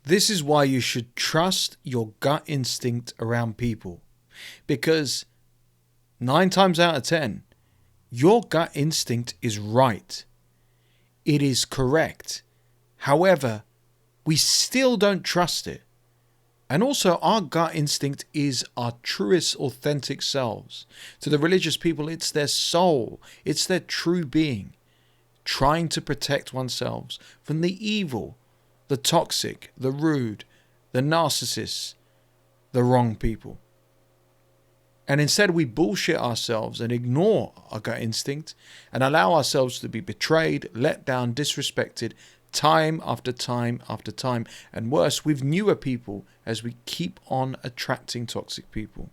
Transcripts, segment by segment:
This is why you should trust your gut instinct around people. Because 9 times out of 10, your gut instinct is right. It is correct. However, we still don't trust it. And also, our gut instinct is our truest, authentic selves. To the religious people, it's their soul. It's their true being, trying to protect oneself from the evil, the toxic, the rude, the narcissists, the wrong people. And instead, we bullshit ourselves and ignore our gut instinct and allow ourselves to be betrayed, let down, disrespected, time after time after time, and worse, with newer people as we keep on attracting toxic people.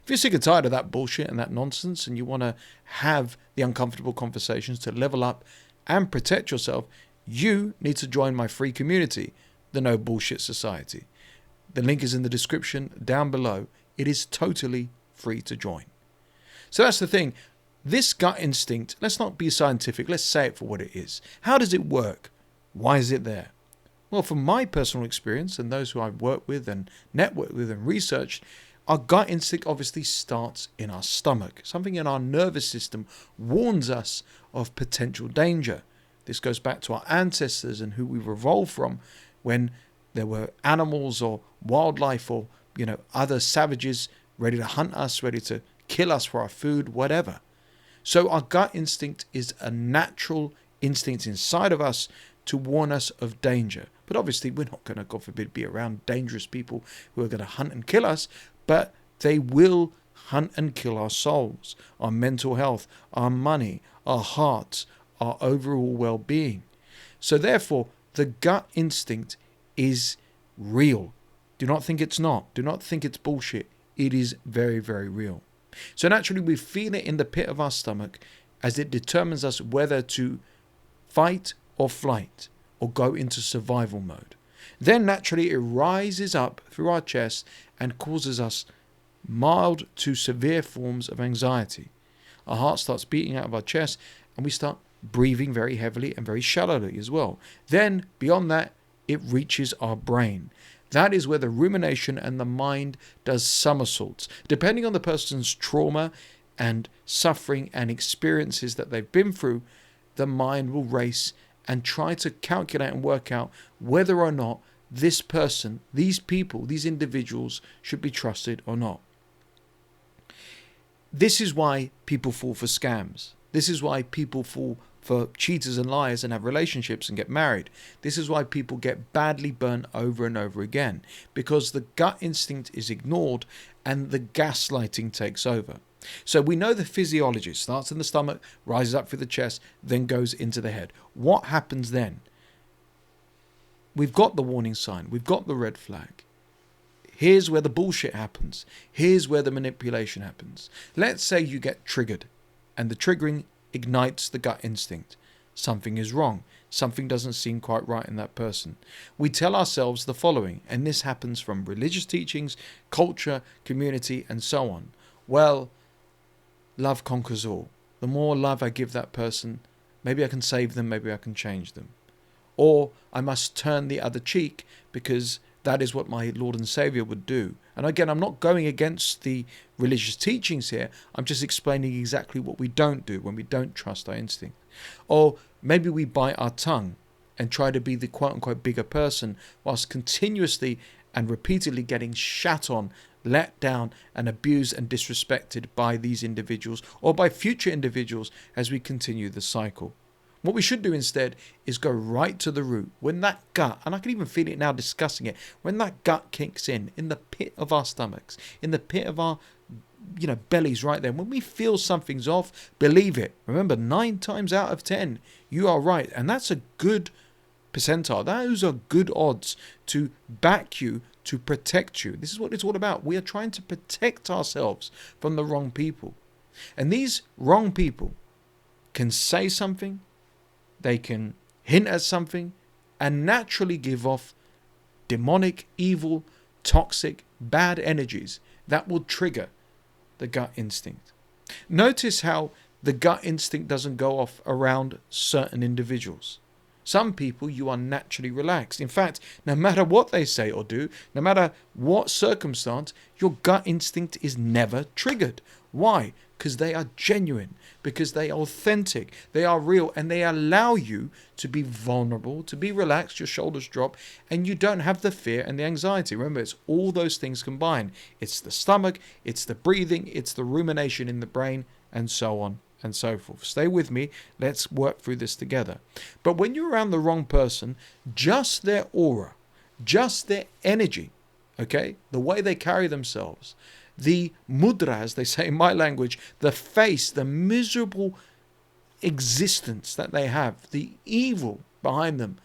If you're sick and tired of that bullshit and that nonsense, and you want to have the uncomfortable conversations to level up and protect yourself, you need to join my free community, the No Bullshit Society. The link is in the description down below. It is totally free to join. So that's the thing. This gut instinct, let's not be scientific. Let's say it for what it is. How does it work? Why is it there? Well, from my personal experience and those who I've worked with and networked with and researched, our gut instinct obviously starts in our stomach. Something in our nervous system warns us of potential danger. This goes back to our ancestors and who we've evolved from when there were animals or wildlife or, other savages ready to hunt us, ready to kill us for our food, whatever. So our gut instinct is a natural instinct inside of us to warn us of danger. But obviously we're not going to, God forbid, be around dangerous people who are going to hunt and kill us, but they will hunt and kill our souls, our mental health, our money, our hearts, our overall well-being. So therefore, the gut instinct is real. Do not think it's not. Do not think it's bullshit. It is very, very real. So naturally, we feel it in the pit of our stomach as it determines us whether to fight or flight or go into survival mode. Then naturally, it rises up through our chest and causes us mild to severe forms of anxiety. Our heart starts beating out of our chest and we start breathing very heavily and very shallowly as well. Then beyond that, it reaches our brain. That is where the rumination and the mind does somersaults. Depending on the person's trauma and suffering and experiences that they've been through, the mind will race and try to calculate and work out whether or not this person, these people, these individuals should be trusted or not. This is why people fall for scams. This is why people fall for cheaters and liars and have relationships and get married. This is why people get badly burnt over and over again, because the gut instinct is ignored and the gaslighting takes over. So we know the physiology starts in the stomach, rises up through the chest, then goes into the head. What happens then? We've got the warning sign. We've got the red flag. Here's where the bullshit happens. Here's where the manipulation happens. Let's say you get triggered and the triggering ignites the gut instinct. Something is wrong. Something doesn't seem quite right in that person. We tell ourselves the following, and this happens from religious teachings, culture, community, and so on. Well, love conquers all. The more love I give that person, maybe I can save them, maybe I can change them. Or I must turn the other cheek because that is what my Lord and Savior would do. And again, I'm not going against the religious teachings here. I'm just explaining exactly what we don't do when we don't trust our instinct. Or maybe we bite our tongue and try to be the quote-unquote bigger person whilst continuously and repeatedly getting shat on, let down and abused and disrespected by these individuals or by future individuals as we continue the cycle. What we should do instead is go right to the root. When that gut, and I can even feel it now discussing it, when that gut kicks in the pit of our stomachs, in the pit of our bellies right there, when we feel something's off, believe it. Remember, 9 times out of 10, you are right. And that's a good percentile. Those are good odds to back you, to protect you. This is what it's all about. We are trying to protect ourselves from the wrong people. And these wrong people can say something, they can hint at something and naturally give off demonic, evil, toxic, bad energies that will trigger the gut instinct. Notice how the gut instinct doesn't go off around certain individuals. Some people, you are naturally relaxed. In fact, no matter what they say or do, no matter what circumstance, your gut instinct is never triggered. Why? Because they are genuine, because they are authentic, they are real, and they allow you to be vulnerable, to be relaxed, your shoulders drop, and you don't have the fear and the anxiety. Remember, it's all those things combined. It's the stomach, it's the breathing, it's the rumination in the brain, and so on and so forth. Stay with me. Let's work through this together. But when you're around the wrong person, just their aura, just their energy, okay, the way they carry themselves, the mudra, as they say in my language, the face, the miserable existence that they have, the evil behind them,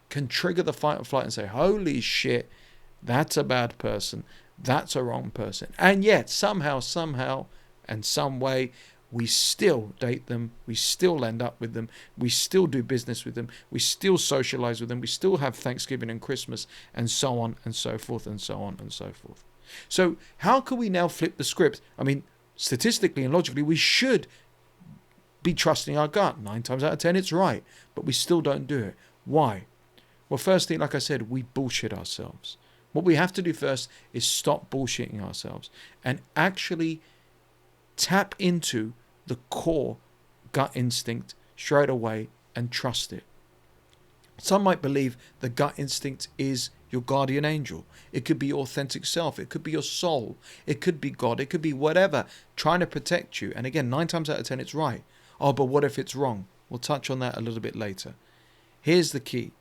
can trigger the fight or flight and say, holy shit, that's a bad person, that's a wrong person. And yet, somehow, and some way, we still date them, we still end up with them, we still do business with them, we still socialize with them, we still have Thanksgiving and Christmas, and so on and so forth, and so on and so forth. So how can we now flip the script? I mean, statistically and logically, we should be trusting our gut. 9 times out of 10, it's right, but we still don't do it. Why? Well, firstly, like I said, we bullshit ourselves. What we have to do first is stop bullshitting ourselves and actually tap into the core gut instinct straight away and trust it. Some might believe the gut instinct is your guardian angel. It could be your authentic self. It could be your soul. It could be God. It could be whatever trying to protect you. And again, 9 times out of 10, it's right. Oh, but what if it's wrong? We'll touch on that a little bit later. Here's the key.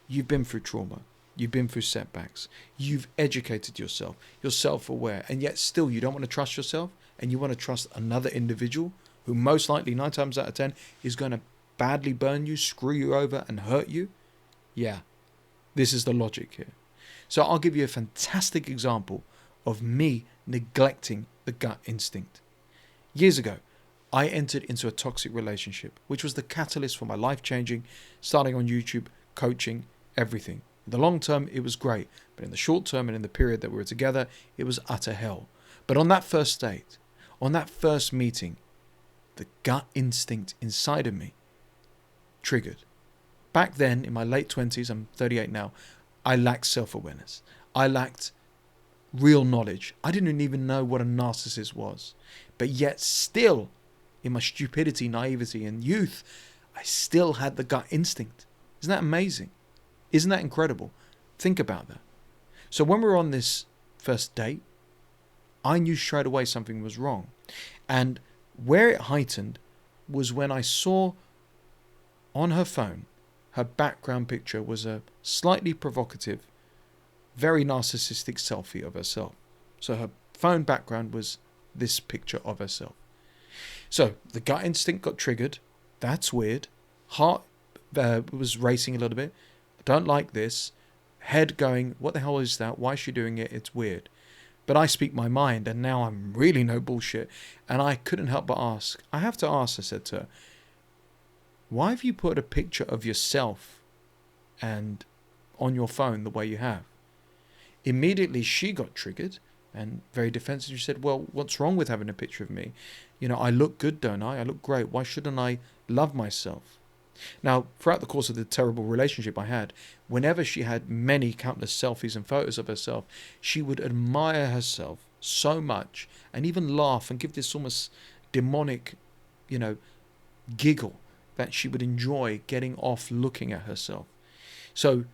You've been through trauma. You've been through setbacks. You've educated yourself. You're self-aware. And yet still you don't want to trust yourself, and you want to trust another individual who most likely 9 times out of 10 is going to badly burn you, screw you over, and hurt you. Yeah, this is the logic here. So I'll give you a fantastic example of me neglecting the gut instinct. Years ago, I entered into a toxic relationship, which was the catalyst for my life changing, starting on YouTube, coaching, everything. In the long term, it was great. But in the short term and in the period that we were together, it was utter hell. But on that first date, on that first meeting, the gut instinct inside of me triggered. Back then, in my late 20s, I'm 38 now, I lacked self-awareness. I lacked real knowledge. I didn't even know what a narcissist was. But yet still, in my stupidity, naivety, and youth, I still had the gut instinct. Isn't that amazing? Isn't that incredible? Think about that. So when we were on this first date, I knew straight away something was wrong. And where it heightened was when I saw on her phone, her background picture was a slightly provocative, very narcissistic selfie of herself. So her phone background was this picture of herself. So the gut instinct got triggered. That's weird. Heart was racing a little bit. I don't like this. Head going, what the hell is that? Why is she doing it? It's weird. But I speak my mind, and now I'm really no bullshit. And I couldn't help but ask. I have to ask, I said to her, why have you put a picture of yourself and on your phone the way you have? Immediately she got triggered and very defensive. She said, well, what's wrong with having a picture of me? You know, I look good, don't I? I look great. Why shouldn't I love myself? Now, throughout the course of the terrible relationship I had, whenever she had many countless selfies and photos of herself, she would admire herself so much and even laugh and give this almost demonic, giggle that she would enjoy getting off looking at herself. So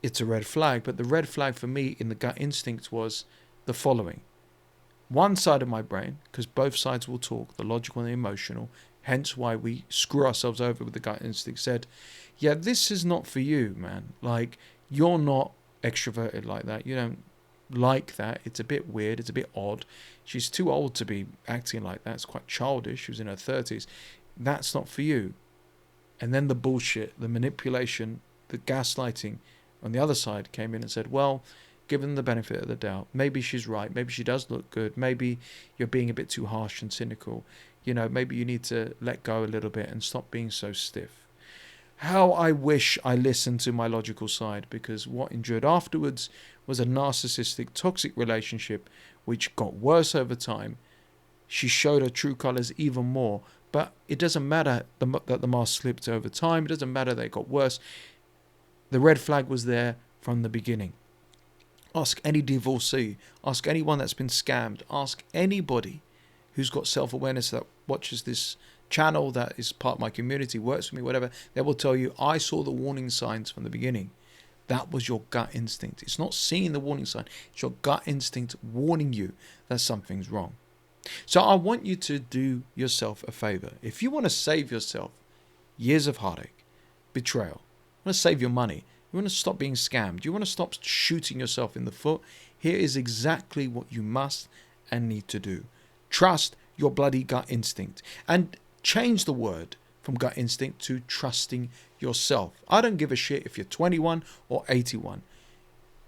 it's a red flag, but the red flag for me in the gut instinct was the following. One side of my brain, because both sides will talk, the logical and the emotional, hence why we screw ourselves over with the gut instinct, said, yeah, this is not for you, man. Like, you're not extroverted like that. You don't like that. It's a bit weird. It's a bit odd. She's too old to be acting like that. It's quite childish. She was in her 30s. That's not for you. And then the bullshit, the manipulation, the gaslighting on the other side came in and said, well, given the benefit of the doubt, maybe she's right. Maybe she does look good. Maybe you're being a bit too harsh and cynical. Maybe you need to let go a little bit and stop being so stiff. How I wish I listened to my logical side, because what endured afterwards was a narcissistic, toxic relationship which got worse over time. She showed her true colors even more. But it doesn't matter that the mask slipped over time. It doesn't matter that it got worse. The red flag was there from the beginning. Ask any divorcee, ask anyone that's been scammed, ask anybody who's got self-awareness that watches this channel, that is part of my community, works for me, whatever. They will tell you, I saw the warning signs from the beginning. That was your gut instinct. It's not seeing the warning sign. It's your gut instinct warning you that something's wrong. So I want you to do yourself a favor. If you want to save yourself years of heartache, betrayal, you want to save your money, you want to stop being scammed, you want to stop shooting yourself in the foot, here is exactly what you must and need to do. Trust your bloody gut instinct. And change the word from gut instinct to trusting yourself. I don't give a shit if you're 21 or 81.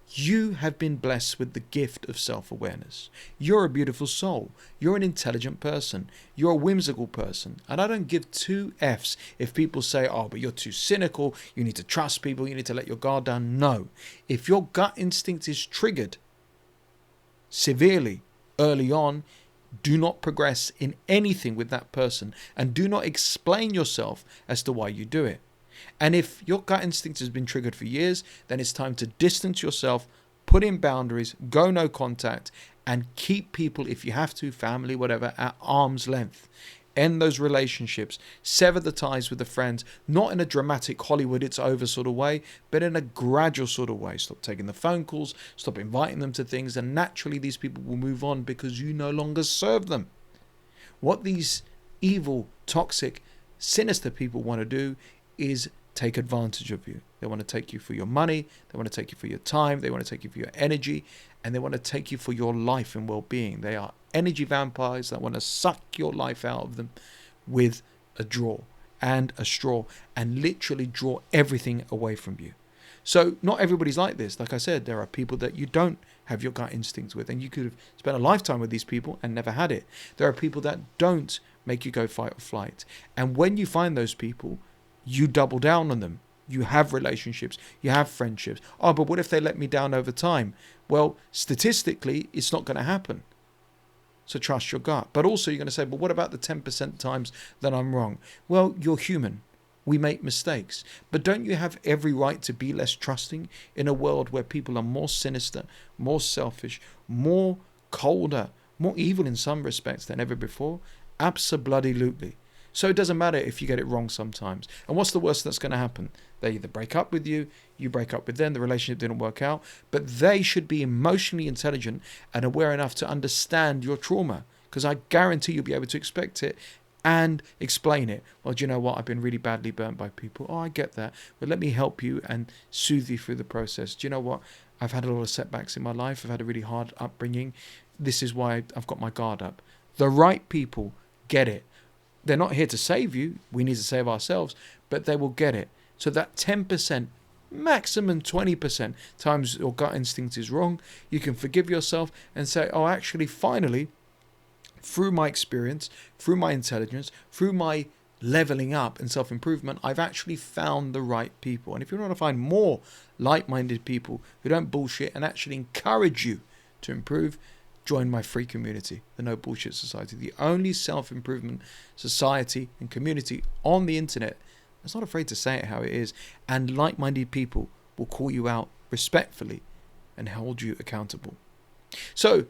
You have been blessed with the gift of self-awareness. You're a beautiful soul. You're an intelligent person. You're a whimsical person. And I don't give two Fs if people say, oh, but you're too cynical. You need to trust people. You need to let your guard down. No. If your gut instinct is triggered severely early on, do not progress in anything with that person, and do not explain yourself as to why you do it. And if your gut instinct has been triggered for years, then it's time to distance yourself, put in boundaries, go no contact, and keep people, if you have to, family, whatever, at arm's length. End those relationships, sever the ties with the friends, not in a dramatic Hollywood it's over sort of way, but in a gradual sort of way. Stop taking the phone calls, stop inviting them to things, and naturally these people will move on because you no longer serve them. What these evil, toxic, sinister people want to do is take advantage of you. They want to take you for your money, they want to take you for your time, they want to take you for your energy, and they want to take you for your life and well-being. They are energy vampires that want to suck your life out of them with a draw and a straw, and literally draw everything away from you. So not everybody's like this. Like I said, there are people that you don't have your gut instincts with, and you could have spent a lifetime with these people and never had it. There are people that don't make you go fight or flight. And when you find those people, you double down on them. You have relationships, you have friendships. Oh, but what if they let me down over time? Well, statistically, it's not going to happen. So trust your gut. But also you're going to say, but what about the 10% times that I'm wrong? Well, you're human. We make mistakes. But don't you have every right to be less trusting in a world where people are more sinister, more selfish, more colder, more evil in some respects than ever before? Abso-bloody-lutely. So it doesn't matter if you get it wrong sometimes. And what's the worst that's going to happen? They either break up with you, you break up with them, the relationship didn't work out, but they should be emotionally intelligent and aware enough to understand your trauma, because I guarantee you'll be able to expect it and explain it. Well, do you know what? I've been really badly burnt by people. Oh, I get that. But let me help you and soothe you through the process. Do you know what? I've had a lot of setbacks in my life. I've had a really hard upbringing. This is why I've got my guard up. The right people get it. They're not here to save you. We need to save ourselves, but they will get it. So that 10%, maximum 20% times your gut instinct is wrong, you can forgive yourself and say, oh, actually, finally, through my experience, through my intelligence, through my leveling up and self-improvement, I've actually found the right people. And if you want to find more like-minded people who don't bullshit and actually encourage you to improve, join my free community, the No Bullshit Society, the only self-improvement society and community on the internet that's not afraid to say it how it is, and like-minded people will call you out respectfully and hold you accountable. So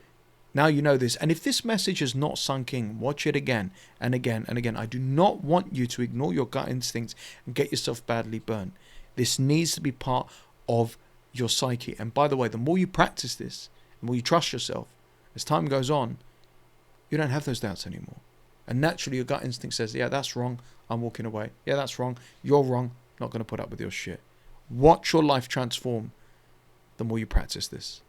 now you know this, and if this message has not sunk in, watch it again and again and again. I do not want you to ignore your gut instincts and get yourself badly burned. This needs to be part of your psyche. And by the way, the more you practice this, the more you trust yourself, as time goes on, you don't have those doubts anymore. And naturally your gut instinct says, yeah, that's wrong, I'm walking away. Yeah, that's wrong, you're wrong, not going to put up with your shit. Watch your life transform the more you practice this.